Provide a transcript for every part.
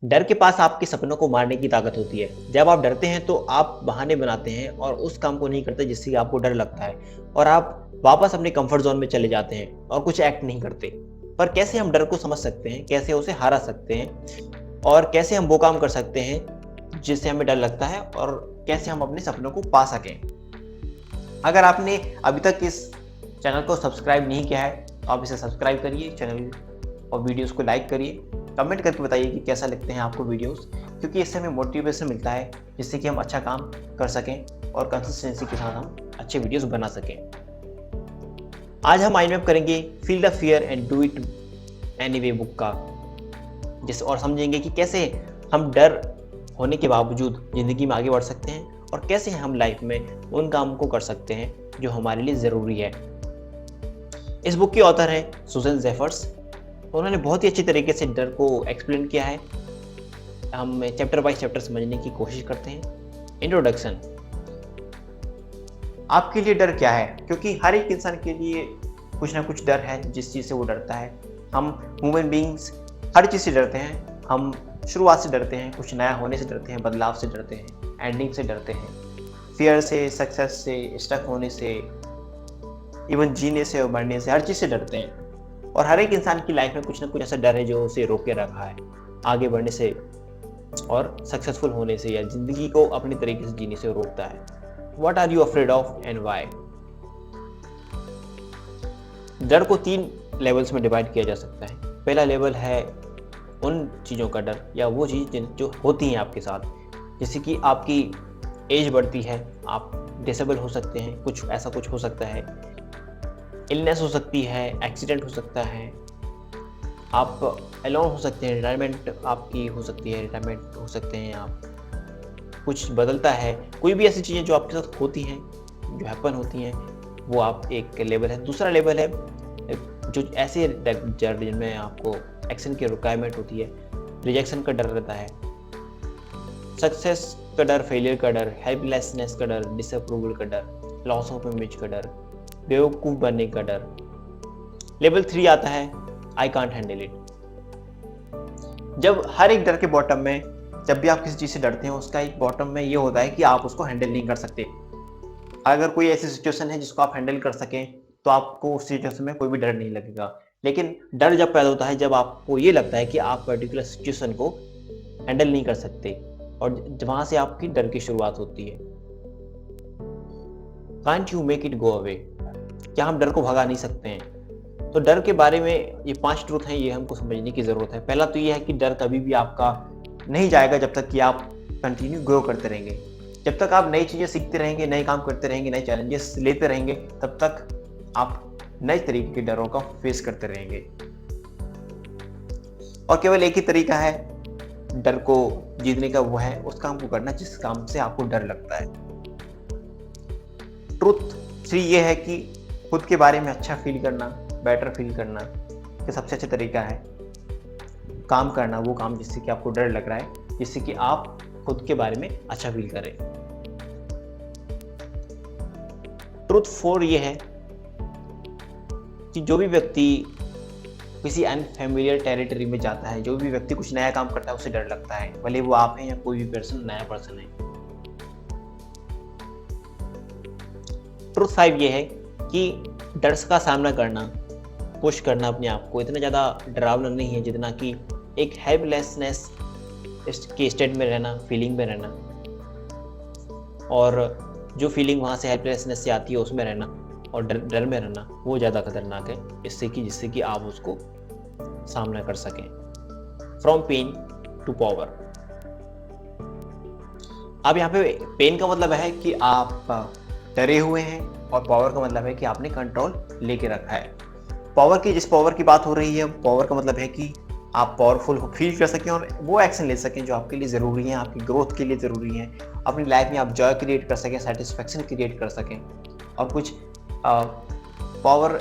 डर के पास आपके सपनों को मारने की ताकत होती है। जब आप डरते हैं तो आप बहाने बनाते हैं और उस काम को नहीं करते जिससे कि आपको डर लगता है, और आप वापस अपने कंफर्ट ज़ोन में चले जाते हैं और कुछ एक्ट नहीं करते। पर कैसे हम डर को समझ सकते हैं, कैसे उसे हरा सकते हैं और कैसे हम वो काम कर सकते हैं जिससे हमें डर लगता है, और कैसे हम अपने सपनों को पा सकें। अगर आपने अभी तक इस चैनल को सब्सक्राइब नहीं किया है तो आप इसे सब्सक्राइब करिए चैनल, और वीडियोस को लाइक करिए। कमेंट करके बताइए कि कैसा लगते हैं आपको वीडियोस, क्योंकि इससे हमें मोटिवेशन मिलता है जिससे कि हम अच्छा काम कर सकें और कंसिस्टेंसी के साथ हम अच्छे वीडियोस बना सकें। आज हम माइंड मैप करेंगे feel the fear and do it anyway book का, जिस और समझेंगे कि कैसे हम डर होने के बावजूद ज़िंदगी में आगे बढ़ सकते हैं और कैसे हम लाइफ में उन काम को कर सकते हैं जो हमारे लिए ज़रूरी है। इस बुक की ऑथर है सुजैन ज़ेफर्स। उन्होंने बहुत ही अच्छी तरीके से डर को एक्सप्लेन किया है। हम चैप्टर बाय चैप्टर समझने की कोशिश करते हैं। इंट्रोडक्शन। आपके लिए डर क्या है? क्योंकि हर एक इंसान के लिए कुछ ना कुछ डर है जिस चीज़ से वो डरता है। हम ह्यूमन बीइंग्स हर चीज़ से डरते हैं। हम शुरुआत से डरते हैं, कुछ नया होने से डरते हैं, बदलाव से डरते हैं, एंडिंग से डरते हैं, फियर से, सक्सेस से, स्टक होने से, इवन जीने से और मरने से, हर चीज़ से डरते हैं। और हर एक इंसान की लाइफ में कुछ ना कुछ ऐसा डर है जो उसे रोके रखा है आगे बढ़ने से और सक्सेसफुल होने से, या ज़िंदगी को अपनी तरीके से जीने से रोकता है। What are you afraid of and why? डर को 3 लेवल्स में डिवाइड किया जा सकता है। पहला लेवल है उन चीज़ों का डर, या वो चीज़ जो होती हैं आपके साथ, जैसे कि आपकी एज बढ़ती है, आप डिसेबल हो सकते हैं, कुछ ऐसा कुछ हो सकता है, इलनेस हो सकती है, एक्सीडेंट हो सकता है, आप अलोन हो सकते हैं, रिटायरमेंट आपकी हो सकती है, रिटायरमेंट हो सकते हैं आप, कुछ बदलता है, कोई भी ऐसी चीज़ें जो आपके साथ होती हैं, जो हैपन होती हैं, वो आप एक लेवल है। दूसरा लेवल है जो ऐसे डर जिनमें आपको एक्शन की रिक्वायरमेंट होती है, रिजेक्शन का डर रहता है, सक्सेस का डर, फेलियर का डर, हेल्पलेसनेस का डर, डिसअप्रूवल का डर, लॉस ऑफ इमेज का डर, बेवकूफ़ बनने का डर। लेवल 3 आता है आई कांट हैंडल इट। जब हर एक डर के बॉटम में, जब भी आप किसी चीज़ से डरते हैं, उसका एक बॉटम में ये होता है कि आप उसको हैंडल नहीं कर सकते। अगर कोई ऐसी सिचुएशन है जिसको आप हैंडल कर सकें तो आपको उस सिचुएशन में कोई भी डर नहीं लगेगा। लेकिन डर जब पैदा होता है जब आपको ये लगता है कि आप पर्टिकुलर सिचुएशन को हैंडल नहीं कर सकते, और वहाँ से आपकी डर की शुरुआत होती है। Can't you make it go away? क्या हम डर को भगा नहीं सकते हैं? तो डर के बारे में ये 5 ट्रूथ हैं, ये हमको समझने की ज़रूरत है। पहला तो ये है कि डर कभी भी आपका नहीं जाएगा जब तक कि आप कंटिन्यू ग्रो करते रहेंगे। जब तक आप नई चीज़ें सीखते रहेंगे, नए काम करते रहेंगे, नए चैलेंजेस लेते रहेंगे, तब तक आप नए तरीके के डरों का फेस करते रहेंगे। और केवल एक ही तरीका है डर को जीतने का, वो है उस काम को करना जिस काम से आपको डर लगता है। ट्रूथ 3 ये है कि खुद के बारे में अच्छा फील करना, बेटर फील करना कि सबसे अच्छा तरीका है काम करना, वो काम जिससे कि आपको डर लग रहा है, जिससे कि आप खुद के बारे में अच्छा फील करें। ट्रूथ 4 ये है कि जो भी व्यक्ति किसी अनफैमिलियर टेरिटरी में जाता है, जो भी व्यक्ति कुछ नया काम करता है, उसे डर लगता है, भले वो आप हैं या कोई भी नया पर्सन है। ट्रूथ 5 ये है कि डर का सामना करना, पुश करना अपने आप को, इतना ज़्यादा डरावना नहीं है जितना कि एक हेल्पलेसनेस के स्टेट में रहना, फीलिंग में रहना, और जो फीलिंग वहाँ से हेल्पलेसनेस से आती है उसमें रहना, और डर में रहना, वो ज़्यादा खतरनाक है जिससे कि आप उसको सामना कर सकें। From pain to power. अब यहाँ पे पेन का मतलब है कि आप डरे हुए हैं, और पावर का मतलब है कि आपने कंट्रोल लेके रखा है। जिस पावर की बात हो रही है, पावर का मतलब है कि आप पावरफुल फील कर सकें और वो एक्शन ले सकें जो आपके लिए ज़रूरी हैं, आपकी ग्रोथ के लिए ज़रूरी हैं, अपनी लाइफ में आप जॉय क्रिएट कर सकें, सेटिस्फेक्शन क्रिएट कर सकें, और कुछ power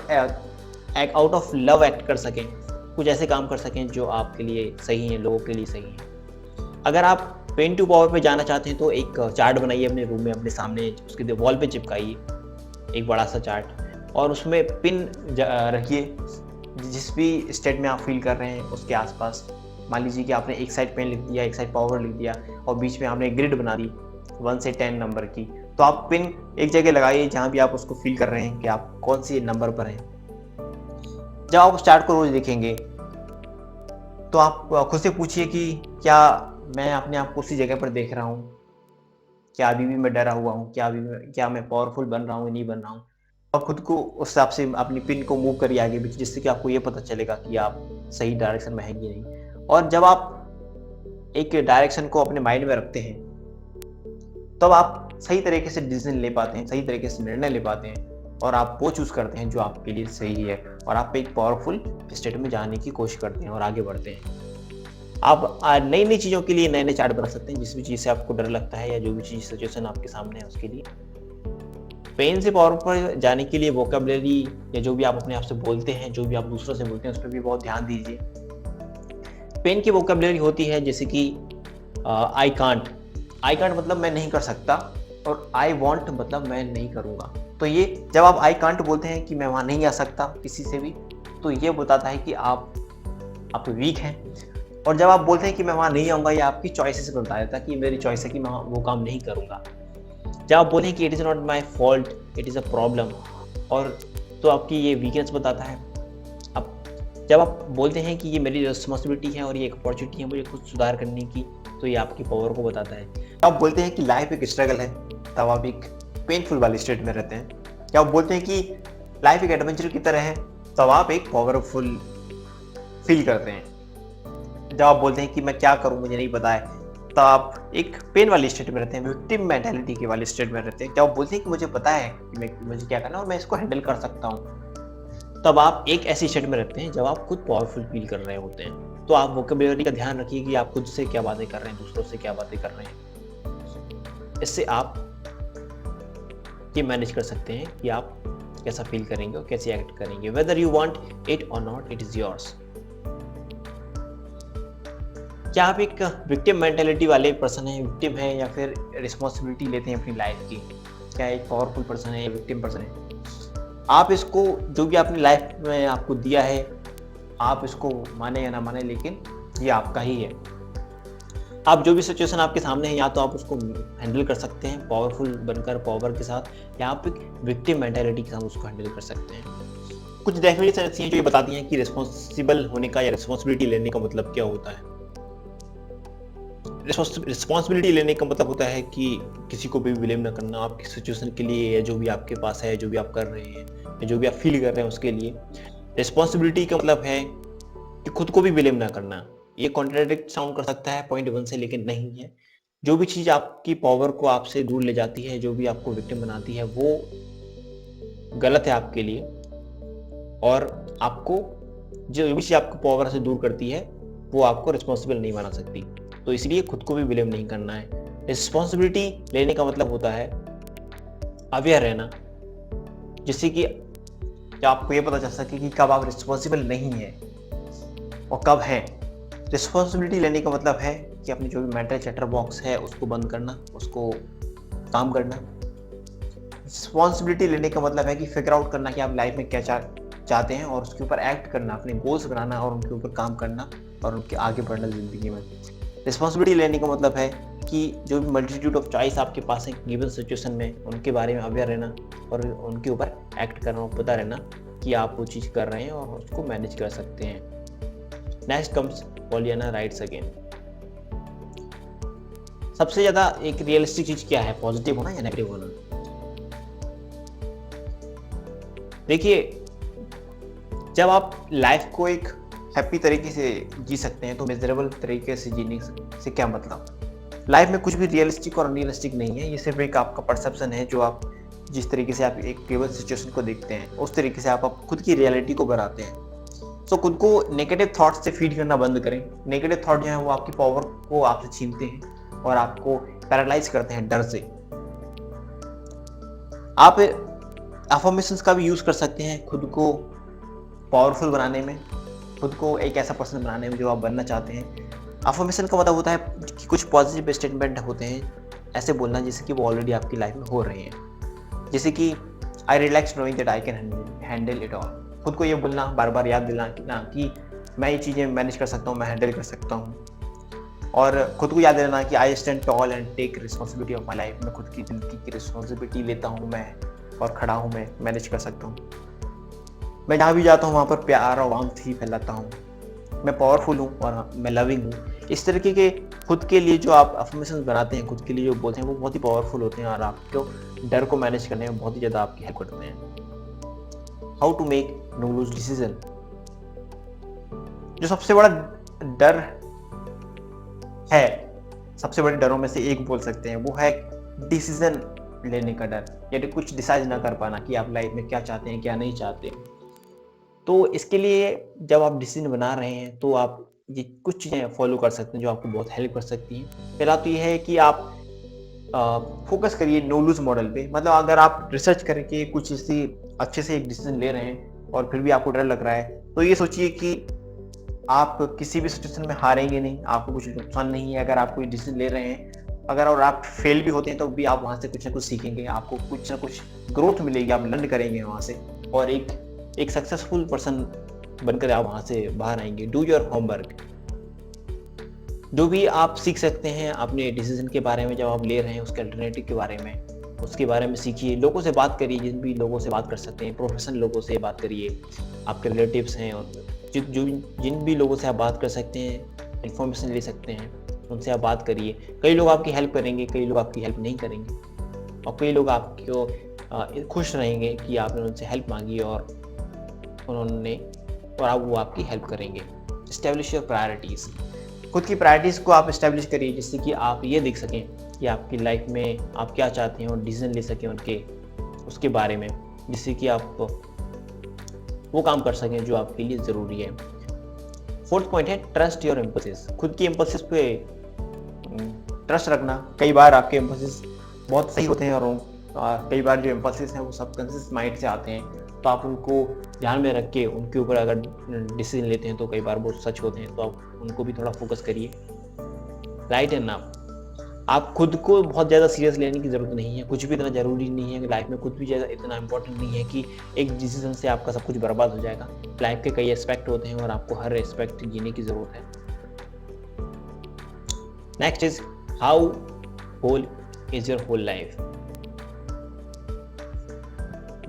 out of love act कर सकें, कुछ ऐसे काम कर सकें जो आपके लिए सही हैं, लोगों के लिए सही हैं। अगर आप पेन टू पावर पे जाना चाहते हैं तो एक चार्ट बनाइए अपने रूम में, अपने सामने उसके वॉल पे चिपकाइए एक बड़ा सा चार्ट, और उसमें पिन रखिए जिस भी स्टेट में आप फील कर रहे हैं उसके आसपास, मान लीजिए कि आपने एक साइड पेन लिख दिया, एक साइड पावर लिख दिया और बीच में आपने ग्रिड बना दी 1 से 10 नंबर की, तो आप पिन एक जगह लगाइए जहाँ भी आप उसको फील कर रहे हैं कि आप कौन सी नंबर पर हैं। जब आप उस चार्ट को रोज देखेंगे तो आप खुद से पूछिए कि क्या मैं अपने आप को उसी जगह पर देख रहा हूँ, क्या अभी भी मैं डरा हुआ हूँ, क्या मैं पावरफुल बन रहा हूँ, नहीं बन रहा हूँ। और खुद को उस हिसाब से अपनी पिन को मूव करिए आगे पीछे, जिससे कि आपको ये पता चलेगा कि आप सही डायरेक्शन में हैं कि नहीं। और जब आप एक डायरेक्शन को अपने माइंड में रखते हैं तब आप सही तरीके से डिसीजन ले पाते हैं, सही तरीके से निर्णय ले पाते हैं और आप वो चूज करते हैं जो आपके लिए सही है और आप एक पावरफुल स्टेट में जाने की कोशिश करते हैं और आगे बढ़ते हैं। आप नई नई चीज़ों के लिए नए नए चार्ट बना सकते हैं, जिस भी चीज़ से आपको डर लगता है या जो भी चीज़ सिचुएशन आपके सामने है उसके लिए। पेन से पावर पर जाने के लिए वोकैबुलरी या जो भी आप अपने आप से बोलते हैं, जो भी आप दूसरों से बोलते हैं, उस पर भी बहुत ध्यान दीजिए। पेन की वोकैबुलरी होती है जैसे कि आई कांट मतलब मैं नहीं कर सकता और आई वॉन्ट मतलब मैं नहीं करूँगा। तो ये जब आप आई कांट बोलते हैं कि मैं वहाँ नहीं आ सकता किसी से भी, तो ये बताता है कि आप वीक हैं। और जब आप बोलते हैं कि मैं वहाँ नहीं आऊँगा, ये आपकी चॉइसेस पर बता देता है कि मेरी चॉइस है कि मैं वो काम नहीं करूँगा। जब आप बोलें कि it is not my fault, it is a problem, और तो आपकी ये वीकनेस बताता है। अब जब आप बोलते हैं कि ये मेरी रिस्पॉन्सिबिलिटी है और ये एक अपॉर्चुनिटी है मुझे कुछ सुधार करने की, तो ये आपकी पावर को बताता है। जब आप बोलते हैं कि लाइफ एक स्ट्रगल है, तब आप एक पेनफुल वाली स्टेट में रहते हैं। जब आप बोलते हैं कि लाइफ एक एडवेंचर की तरह है, तब आप एक पावरफुल फील करते हैं। जब आप बोलते हैं कि मैं क्या करूं मुझे नहीं पता है, तो आप एक पेन वाली स्टेट में रहते हैं, विक्टिम मेंटालिटी की वाली स्टेट में रहते हैं। जब आप बोलते हैं कि मुझे पता है कि मुझे क्या करना है और मैं इसको हैंडल कर सकता हूं, तब आप एक ऐसी स्टेट में रहते हैं जब आप खुद पावरफुल फील कर रहे होते हैं। तो आप वोकैबुलरी का ध्यान रखिए कि आप खुद से क्या बातें कर रहे हैं, दूसरों से क्या बातें कर रहे हैं। इससे आप ये मैनेज कर सकते हैं कि आप कैसा फील करेंगे और कैसे एक्ट करेंगे। वेदर यू वांट इट और नॉट, इट इज योर्स। क्या आप एक विक्टिम मेंटालिटी वाले पर्सन हैं, विक्टिम हैं, या फिर रिस्पॉन्सिबिलिटी लेते हैं अपनी लाइफ की? क्या एक पावरफुल पर्सन है या विक्टिम पर्सन है? आप इसको जो भी आपने लाइफ में आपको दिया है, आप इसको माने या ना माने, लेकिन ये आपका ही है। आप जो भी सिचुएशन आपके सामने है, या तो आप उसको हैंडल कर सकते हैं पावरफुल बनकर, पावर के साथ, या आप एक विक्टिम मेंटालिटी के साथ उसको हैंडल कर सकते हैं। कुछ डेफिनेशन ऐसी हैं जो ये बताती हैं कि रिस्पॉन्सिबल होने का या रिस्पॉन्सिबिलिटी लेने का मतलब क्या होता है। रिस्पॉन्सिबिलिटी लेने का मतलब होता है कि किसी को भी ब्लेम ना करना आपकी सिचुएशन के लिए, या जो भी आपके पास है, जो भी आप कर रहे हैं, या जो भी आप फील कर रहे हैं उसके लिए। रिस्पॉन्सिबिलिटी का मतलब है कि खुद को भी ब्लेम ना करना। ये कॉन्ट्राडिक्ट साउंड कर सकता है पॉइंट 1 से, लेकिन नहीं है। जो भी चीज़ आपकी पावर को आपसे दूर ले जाती है, जो भी आपको विक्टिम बनाती है, वो गलत है आपके लिए। और आपको जो भी चीज़ आपको पावर से दूर करती है, वो आपको रिस्पॉन्सिबल नहीं बना सकती। तो इसलिए खुद को भी ब्लेम नहीं करना है। रिस्पॉन्सिबिलिटी लेने का मतलब होता है अवेयर रहना, जिससे कि आपको ये पता चल सके कि कब आप रिस्पॉन्सिबल नहीं है और कब हैं। रिस्पॉन्सिबिलिटी लेने का मतलब है कि अपनी जो भी मेंटल चैटर बॉक्स है उसको बंद करना, उसको काम करना। रिस्पॉन्सिबिलिटी लेने का मतलब है कि फिगर आउट करना कि आप लाइफ में क्या चाहते हैं और उसके ऊपर एक्ट करना, अपने गोल्स बनाना और उनके ऊपर काम करना और उनके आगे बढ़ना ज़िंदगी में। रिस्पॉन्सिबिलिटी लेने का मतलब है कि जो भी मल्टीट्यूड ऑफ चॉइस आपके पास है गिवन सिचुएशन में, उनके बारे में अवेयर रहना और उनके ऊपर एक्ट करना और पता रहना कि आप वो चीज़ कर रहे हैं और उसको मैनेज कर सकते हैं। Next comes Pollyanna rights again. सबसे ज़्यादा एक रियलिस्टिक चीज़ क्या है, पॉजिटिव होना या नेगेटिव होना? देखिए, जब आप लाइफ को एक हैप्पी तरीके से जी सकते हैं, तो मिजरेबल तरीके से जीने से क्या मतलब? लाइफ में कुछ भी रियलिस्टिक और अनरियलिस्टिक नहीं है। ये सिर्फ एक आपका परसेप्शन है, जो आप जिस तरीके से आप एक गिवन सिचुएशन को देखते हैं, उस तरीके से आप खुद की रियलिटी को बनाते हैं। सो खुद को नेगेटिव थॉट्स से फीड करना बंद करें। नेगेटिव थॉट जो है वो आपकी पावर को आपसे छीनते हैं और आपको पैरालाइज करते हैं डर से। आप अफर्मेशंस का भी यूज़ कर सकते हैं खुद को पावरफुल बनाने में, खुद को एक ऐसा पर्सन बनाने में जो आप बनना चाहते हैं। अफर्मेशन का मतलब होता है कि कुछ पॉजिटिव स्टेटमेंट होते हैं ऐसे बोलना जिससे कि वो ऑलरेडी आपकी लाइफ में हो रहे हैं। जैसे कि आई relax knowing that I can handle it all. खुद को ये बोलना, बार बार याद दिलाना कि मैं ये चीज़ें मैनेज कर सकता हूँ, मैं हैंडल कर सकता हूँ। और खुद को याद रहना कि I stand tall and take responsibility of my life. मैं खुद की ज़िंदगी की रिस्पॉन्सिबिलिटी लेता हूँ मैं, और खड़ा हूँ मैं, मैनेज कर सकता हूँ। मैं जहाँ भी जाता हूँ वहाँ पर प्यार और वार्मथ ही फैलाता हूँ। मैं पावरफुल हूँ और मैं लविंग हूँ। इस तरीके के खुद के लिए जो आप अफर्मेशंस बनाते हैं, खुद के लिए जो बोलते हैं, वो बहुत ही पावरफुल होते हैं और आपको डर को मैनेज करने में बहुत ही ज़्यादा आपकी हेल्प करते हैं। How to make no lose decision. जो सबसे बड़ा डर है, सबसे बड़े डरों में से एक बोल सकते हैं, वो है डिसीजन लेने का डर, यानी कुछ डिसाइड ना कर पाना कि आप लाइफ में क्या चाहते हैं, क्या नहीं चाहते। तो इसके लिए जब आप डिसीजन बना रहे हैं तो आप ये कुछ चीज़ें फॉलो कर सकते हैं जो आपको बहुत हेल्प कर सकती हैं। पहला तो ये है कि आप फोकस करिए नो लूज मॉडल पे। मतलब अगर आप रिसर्च करके कुछ इसी अच्छे से एक डिसीजन ले रहे हैं और फिर भी आपको डर लग रहा है, तो ये सोचिए कि आप किसी भी सिचुएशन में हारेंगे नहीं, आपको कुछ नुकसान नहीं है अगर आप कोई डिसीजन ले रहे हैं। अगर और आप फेल भी होते हैं तो भी आप वहाँ से कुछ ना कुछ सीखेंगे, आपको कुछ ना कुछ ग्रोथ मिलेगी, आप लर्न करेंगे वहाँ से और एक सक्सेसफुल पर्सन बनकर आप वहाँ से बाहर आएंगे। Do your homework. जो भी आप सीख सकते हैं अपने डिसीजन के बारे में, जब आप ले रहे हैं उसके अल्टरनेटिव के बारे में, उसके बारे में सीखिए। लोगों से बात करिए, जिन भी लोगों से बात कर सकते हैं, प्रोफेशनल लोगों से बात करिए, आपके रिलेटिव्स हैं और जिन भी लोगों से आप बात कर सकते हैं, इन्फॉर्मेशन ले सकते हैं, उनसे आप बात करिए। कई लोग आपकी हेल्प करेंगे, कई लोग आपकी हेल्प नहीं करेंगे और कई लोग आपको खुश रहेंगे कि आपने उनसे हेल्प मांगी और अब वो आपकी हेल्प करेंगे। Establish your priorities. खुद की प्रायोरिटीज़ को आप एस्टेब्लिश करिए जिससे कि आप ये देख सकें कि आपकी लाइफ में आप क्या चाहते हैं और डिसीजन ले सकें उसके बारे में, जिससे कि आप वो काम कर सकें जो आपके लिए ज़रूरी है। फोर्थ पॉइंट है ट्रस्ट योर इम्पल्सेस। खुद की इम्पल्सेस पे ट्रस्ट रखना। कई बार आपके इम्पल्सेस बहुत सही होते हैं और कई बार जो इम्पल्सेस हैं वो सबकॉन्शियस माइंड से आते हैं, तो आप उनको ध्यान में रख के उनके ऊपर अगर डिसीजन लेते हैं तो कई बार वो सच होते हैं, तो आप उनको भी थोड़ा फोकस करिए। राइट एंड नाउ, आप खुद को बहुत ज़्यादा सीरियस लेने की ज़रूरत नहीं है। कुछ भी इतना ज़रूरी नहीं है कि लाइफ में, कुछ भी ज़्यादा इतना इंपॉर्टेंट नहीं है कि एक डिसीजन से आपका सब कुछ बर्बाद हो जाएगा। लाइफ के कई एस्पेक्ट होते हैं और आपको हर एस्पेक्ट जीने की ज़रूरत है। Next is how whole is your whole life.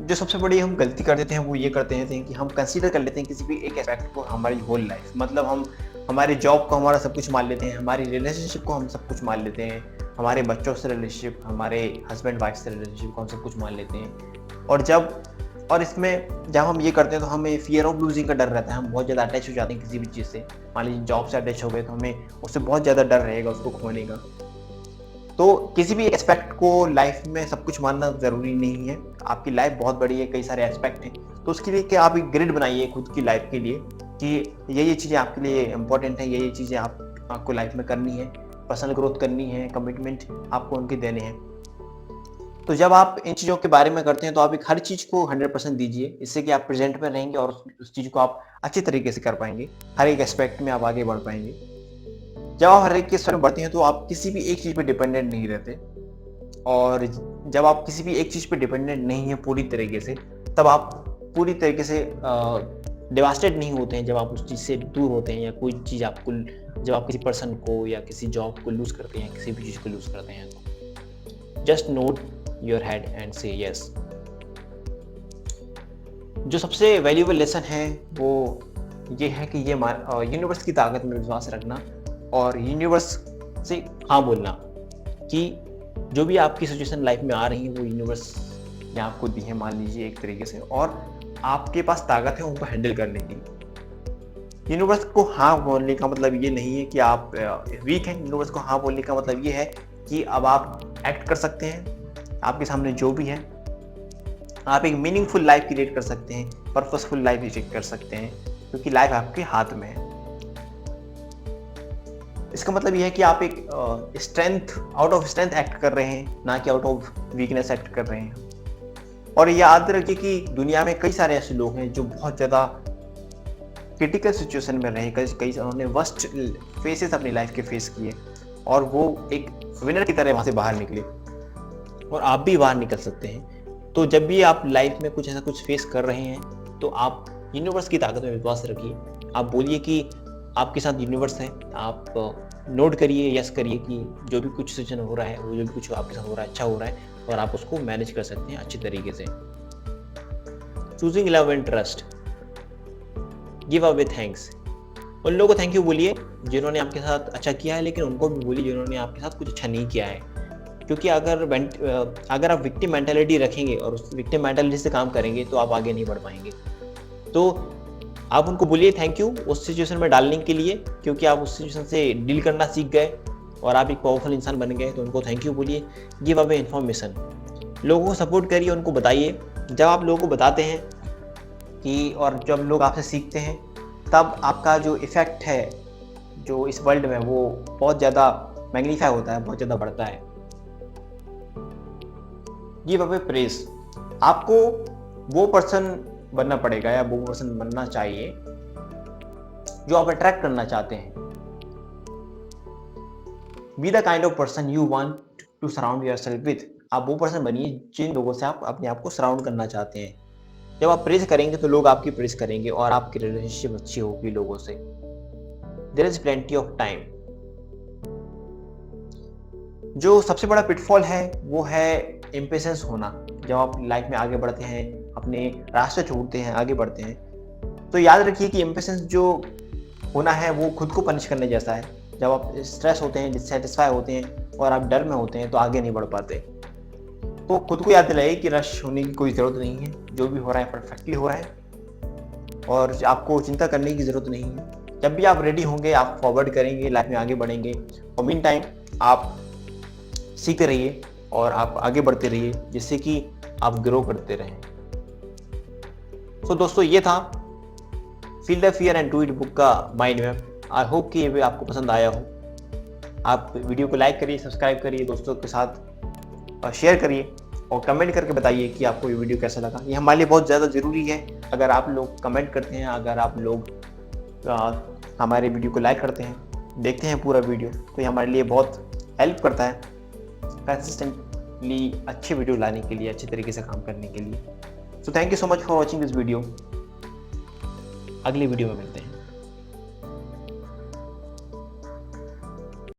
जो सबसे बड़ी हम गलती कर देते हैं वो ये करते हैं कि हम कंसीडर कर लेते हैं किसी भी एक एस्पेक्ट को हमारी होल लाइफ। मतलब हम हमारे जॉब को हमारा सब कुछ मान लेते हैं, हमारी रिलेशनशिप को हम सब कुछ मान लेते हैं, हमारे बच्चों से रिलेशनशिप, हमारे हस्बैंड वाइफ से रिलेशनशिप को हम सब कुछ मान लेते हैं। और इसमें जब हम ये करते हैं तो हमें फियर ऑफ लूजिंग का डर रहता है। हम बहुत ज़्यादा अटैच हो जाते हैं किसी भी चीज़ से। मान लीजिए जॉब से अटैच हो गए तो हमें उससे बहुत ज़्यादा डर रहेगा उसको खोने का। तो किसी भी एस्पेक्ट को लाइफ में सब कुछ मानना ज़रूरी नहीं है। आपकी लाइफ बहुत बड़ी है, कई सारे एस्पेक्ट हैं, तो उसके लिए कि आप एक ग्रिड बनाइए खुद की लाइफ के लिए कि ये चीज़ें आपके लिए इंपॉर्टेंट हैं, ये चीज़ें आपको लाइफ में करनी है, पर्सनल ग्रोथ करनी है, कमिटमेंट आपको उनके देने हैं। तो जब आप इन चीज़ों के बारे में करते हैं तो आप एक हर चीज़ को 100% दीजिए, इससे कि आप प्रेजेंट में रहेंगे और उस चीज़ को आप अच्छी तरीके से कर पाएंगे। हर एक एस्पेक्ट में आप आगे बढ़ पाएंगे। जब आप हर एक के में बढ़ते हैं तो आप किसी भी एक चीज़ पे डिपेंडेंट नहीं रहते, और जब आप किसी भी एक चीज़ पे डिपेंडेंट नहीं है पूरी तरीके से, तब आप पूरी तरीके से डिवास्टेड नहीं होते हैं। जब आप उस चीज़ से दूर होते हैं या कोई चीज़ आपको, जब आप किसी पर्सन को या किसी जॉब को लूज़ करते हैं, किसी भी चीज़ को लूज़ करते हैं, तो just not your head and से यस। जो सबसे वैल्यूएबल लेसन है वो ये है कि ये यूनिवर्स की ताकत में विश्वास रखना और यूनिवर्स से हाँ बोलना कि जो भी आपकी सिचुएशन लाइफ में आ रही है वो यूनिवर्स ने आपको दी है, मान लीजिए एक तरीके से, और आपके पास ताकत है उनको हैंडल करने की। यूनिवर्स को हाँ बोलने का मतलब ये नहीं है कि आप वीक हैं। यूनिवर्स को हाँ बोलने का मतलब ये है कि अब आप एक्ट कर सकते हैं, आपके सामने जो भी है, आप एक मीनिंगफुल लाइफ क्रिएट कर सकते हैं, पर्पसफुल लाइफ क्रिएट कर सकते हैं, क्योंकि लाइफ आपके हाथ में है। इसका मतलब यह है कि आप एक आउट ऑफ स्ट्रेंथ एक्ट कर रहे हैं, ना कि आउट ऑफ वीकनेस एक्ट कर रहे हैं। और ये याद रखिए कि दुनिया में कई सारे ऐसे लोग हैं जो बहुत ज़्यादा क्रिटिकल सिचुएशन में रहे, कई उन्होंने वर्स्ट फेसेस अपनी लाइफ के फेस किए और वो एक विनर की तरह वहाँ से बाहर निकले, और आप भी बाहर निकल सकते हैं। तो जब भी आप लाइफ में कुछ ऐसा कुछ फेस कर रहे हैं तो आप यूनिवर्स की ताकत में विश्वास रखिए, आप बोलिए कि आपके साथ यूनिवर्स है, आप नोट करिए, यस करिए कि जो भी कुछ सिचुएशन हो रहा है, वो जो भी कुछ आपके साथ हो रहा है अच्छा हो रहा है और आप उसको मैनेज कर सकते हैं अच्छी तरीके से। Choosing love and trust, give away thanks. उन लोगों को थैंक यू बोलिए जिन्होंने आपके साथ अच्छा किया है, लेकिन उनको भी बोलिए जिन्होंने आपके साथ कुछ अच्छा नहीं किया है। क्योंकि अगर आप विक्टिम मेंटालिटी रखेंगे और उस विक्टिम मेंटालिटी से काम करेंगे तो आप आगे नहीं बढ़ पाएंगे। तो आप उनको बोलिए थैंक यू उस सिचुएशन में डालने के लिए, क्योंकि आप उस सिचुएशन से डील करना सीख गए और आप एक पावरफुल इंसान बन गए, तो उनको थैंक यू बोलिए। गिव अवे इन्फॉर्मेशन, लोगों को सपोर्ट करिए, उनको बताइए। जब आप लोगों को बताते हैं कि और जब लोग आपसे सीखते हैं, तब आपका जो इफ़ेक्ट है जो इस वर्ल्ड में वो बहुत ज़्यादा मैग्नीफाई होता है, बहुत ज़्यादा बढ़ता है। गिव अवे प्रेज, आपको वो पर्सन बनना पड़ेगा या वो पर्सन बनना चाहिए जो आप अट्रैक्ट करना चाहते हैं। Be the kind of person you want to surround yourself with, आप वो पर्सन बनिए जिन लोगों से आप अपने आप को सराउंड करना चाहते हैं। जब आप प्रेज करेंगे तो लोग आपकी प्रेज करेंगे और आपकी रिलेशनशिप अच्छी होगी लोगों से। There is plenty of time, जो सबसे बड़ा पिटफॉल है वो है इम्पेशेंस होना। जब आप लाइफ में आगे बढ़ते हैं, अपने रास्ते छोड़ते हैं, आगे बढ़ते हैं, तो याद रखिए कि इम्पेशेंस जो होना है वो खुद को पनिश करने जैसा है। जब आप स्ट्रेस होते हैं, डिससेटिस्फाई होते हैं और आप डर में होते हैं तो आगे नहीं बढ़ पाते। तो खुद को याद दिलाइए कि रश होने की कोई ज़रूरत नहीं है, जो भी हो रहा है परफेक्टली हो रहा है और आपको चिंता करने की ज़रूरत नहीं है। जब भी आप रेडी होंगे आप फॉरवर्ड करेंगे, लाइफ में आगे बढ़ेंगे। और मीन टाइम आप सीखते रहिए और आप आगे बढ़ते रहिए, जिससे कि आप ग्रो करते रहें। तो दोस्तों ये था feel the fear and do it book का माइंड मैप। आई होप कि ये भी आपको पसंद आया हो। आप वीडियो को लाइक करिए, सब्सक्राइब करिए, दोस्तों के साथ शेयर करिए और कमेंट करके बताइए कि आपको ये वीडियो कैसा लगा। ये हमारे लिए बहुत ज़्यादा ज़रूरी है। अगर आप लोग कमेंट करते हैं, अगर आप लोग हमारे वीडियो को लाइक करते हैं, देखते हैं पूरा वीडियो, तो ये हमारे लिए बहुत हेल्प करता है कंसिस्टेंटली अच्छे वीडियो लाने के लिए, अच्छे तरीके से काम करने के लिए। So thank you so much for watching this video. अगली वीडियो में मिलते हैं।